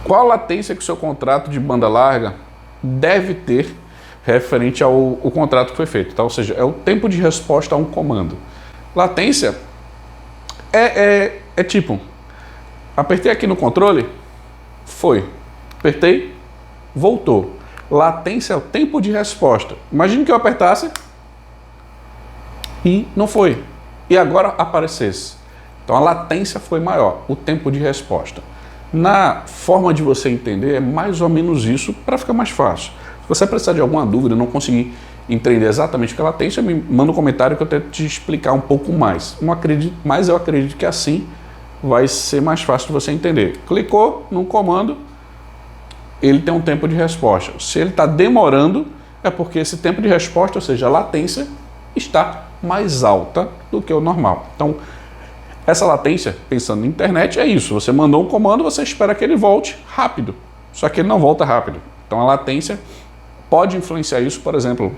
Qual a latência que o seu contrato de banda larga deve ter referente ao contrato que foi feito, tá? Ou seja, é o tempo de resposta a um comando. Latência é tipo, apertei aqui no controle, foi. Apertei, voltou. Latência é o tempo de resposta. Imagine que eu apertasse e não foi. E agora aparecesse. Então a latência foi maior, o tempo de resposta. Na forma de você entender, é mais ou menos isso para ficar mais fácil. Se você precisar de alguma dúvida, não conseguir entender exatamente o que é latência, me manda um comentário que eu tento te explicar um pouco mais. Não acredito, mas eu acredito que assim vai ser mais fácil de você entender. Clicou no comando, ele tem um tempo de resposta. Se ele está demorando, é porque esse tempo de resposta, ou seja, a latência, está mais alta do que o normal. Então, essa latência, pensando na internet, é isso. Você mandou um comando, você espera que ele volte rápido. Só que ele não volta rápido. Então, a latência pode influenciar isso, por exemplo,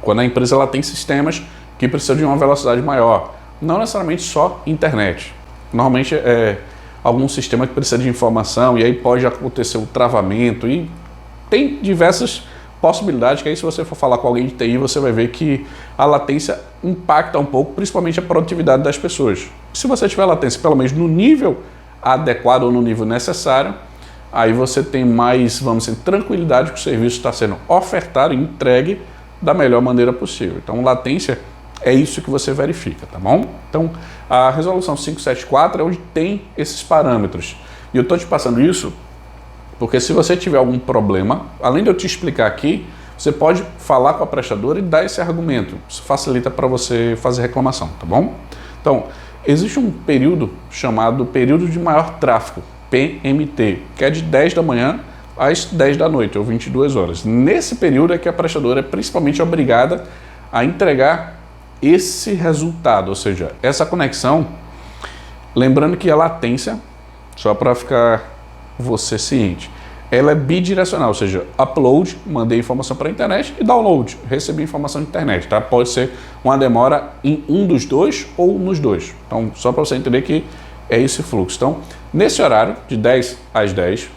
quando a empresa ela tem sistemas que precisam de uma velocidade maior. Não necessariamente só internet. Normalmente é algum sistema que precisa de informação e aí pode acontecer o travamento e tem diversas possibilidades que aí se você for falar com alguém de TI, você vai ver que a latência impacta um pouco, principalmente a produtividade das pessoas. Se você tiver latência pelo menos no nível adequado ou no nível necessário, aí você tem mais, vamos dizer, tranquilidade que o serviço está sendo ofertado e entregue da melhor maneira possível. Então, latência é isso que você verifica, tá bom? Então, a resolução 574 é onde tem esses parâmetros. E eu estou te passando isso porque se você tiver algum problema, além de eu te explicar aqui, você pode falar com a prestadora e dar esse argumento. Isso facilita para você fazer reclamação, tá bom? Então, existe um período chamado período de maior tráfego, PMT, que é de 10 da manhã às 10 da noite, ou 22 horas. Nesse período é que a prestadora é principalmente obrigada a entregar esse resultado, ou seja, essa conexão. Lembrando que a latência, só para ficar você ciente, ela é bidirecional, ou seja, upload, mandei informação para a internet, e download, recebi informação da internet, tá? Pode ser uma demora em um dos dois ou nos dois. Então, só para você entender que é esse fluxo. Então, nesse horário, de 10 às 10,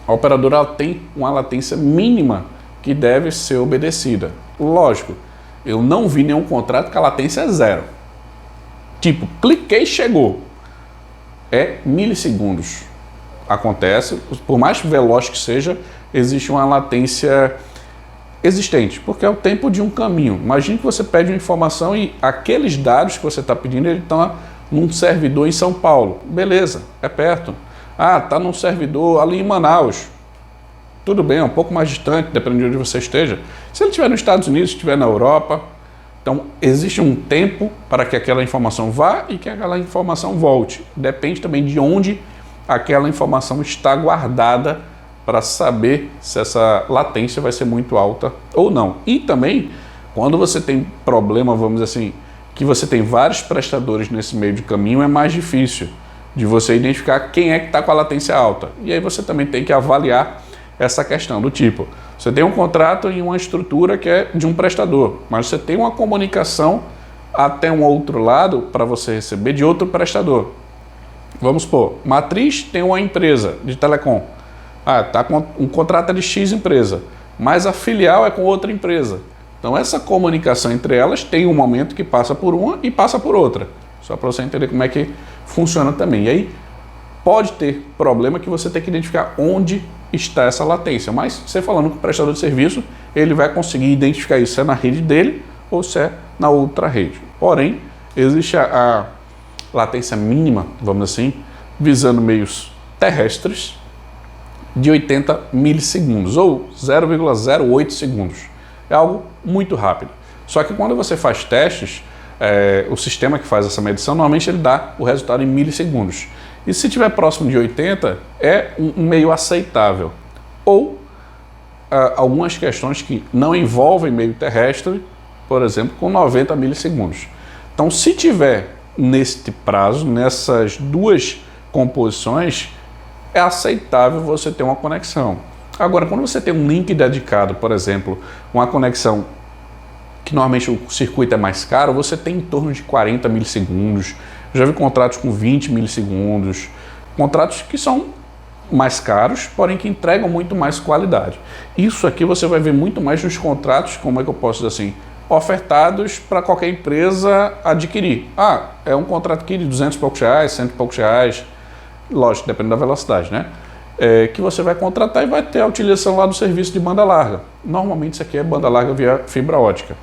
a operadora ela tem uma latência mínima que deve ser obedecida. Lógico, eu não vi nenhum contrato que a latência é zero. Tipo, cliquei e chegou. É milissegundos. Acontece, por mais veloz que seja, existe uma latência existente, porque é o tempo de um caminho. Imagine que você pede uma informação e aqueles dados que você está pedindo, ele está num servidor em São Paulo. Beleza, é perto. Ah, está num servidor ali em Manaus. Tudo bem, é um pouco mais distante, dependendo de onde você esteja. Se ele estiver nos Estados Unidos, se estiver na Europa, então existe um tempo para que aquela informação vá e que aquela informação volte. Depende também de onde aquela informação está guardada para saber se essa latência vai ser muito alta ou não. E também, quando você tem problema, vamos dizer assim, que você tem vários prestadores nesse meio de caminho, é mais difícil de você identificar quem é que está com a latência alta. E aí você também tem que avaliar essa questão do tipo, você tem um contrato em uma estrutura que é de um prestador, mas você tem uma comunicação até um outro lado para você receber de outro prestador. Vamos supor, matriz tem uma empresa de telecom. Ah, tá com um contrato de X empresa, mas a filial é com outra empresa. Então essa comunicação entre elas tem um momento que passa por uma e passa por outra. Só para você entender como é que funciona também. E aí pode ter problema que você tem que identificar onde está essa latência. Mas você falando com o prestador de serviço, ele vai conseguir identificar isso se é na rede dele ou se é na outra rede. Porém, existe a latência mínima, vamos assim, visando meios terrestres, de 80 milissegundos, ou 0,08 segundos. É algo muito rápido. Só que quando você faz testes, o sistema que faz essa medição, normalmente ele dá o resultado em milissegundos. E se estiver próximo de 80, é um meio aceitável. Ou algumas questões que não envolvem meio terrestre, por exemplo, com 90 milissegundos. Então, se tiver neste prazo, nessas duas composições, é aceitável você ter uma conexão. Agora, quando você tem um link dedicado, por exemplo, uma conexão que normalmente o circuito é mais caro, você tem em torno de 40 milissegundos. Já vi contratos com 20 milissegundos, contratos que são mais caros, porém que entregam muito mais qualidade. Isso aqui você vai ver muito mais nos contratos, como é que eu posso dizer assim, ofertados para qualquer empresa adquirir. Ah, é um contrato aqui de 200 e poucos reais, 100 e poucos reais, lógico, depende da velocidade, né? Que você vai contratar e vai ter a utilização lá do serviço de banda larga. Normalmente isso aqui é banda larga via fibra ótica.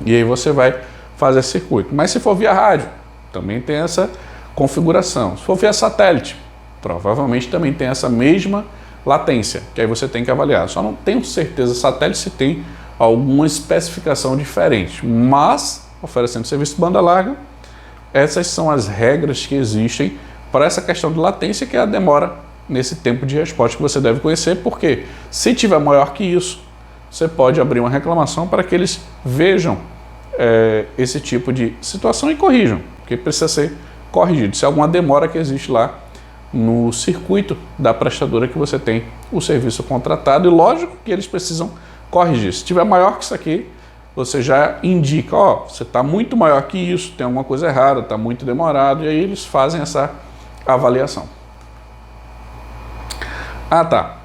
E aí você vai fazer esse circuito. Mas se for via rádio, também tem essa configuração. Se for via satélite, provavelmente também tem essa mesma latência, que aí você tem que avaliar. Só não tenho certeza satélite se tem alguma especificação diferente, mas oferecendo serviço de banda larga, essas são as regras que existem para essa questão de latência, que é a demora nesse tempo de resposta que você deve conhecer, porque se tiver maior que isso, você pode abrir uma reclamação para que eles vejam esse tipo de situação e corrijam, porque precisa ser corrigido. Se há alguma demora que existe lá no circuito da prestadora que você tem o serviço contratado, e lógico que eles precisam corrigir. Se tiver maior que isso aqui, você já indica, ó, você está muito maior que isso, tem alguma coisa errada, está muito demorado, e aí eles fazem essa avaliação. Ah, tá.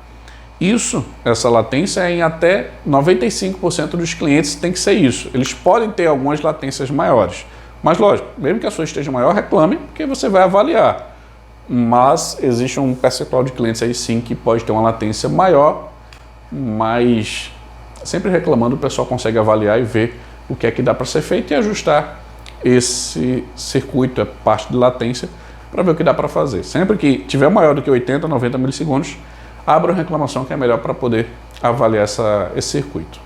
Essa latência é em até 95% dos clientes tem que ser isso. Eles podem ter algumas latências maiores. Mas, lógico, mesmo que a sua esteja maior, reclame, porque você vai avaliar. Mas existe um percentual de clientes aí sim que pode ter uma latência maior, mas sempre reclamando, o pessoal consegue avaliar e ver o que é que dá para ser feito e ajustar esse circuito, a parte de latência, para ver o que dá para fazer. Sempre que tiver maior do que 80, 90 milissegundos, abra uma reclamação que é melhor para poder avaliar esse circuito.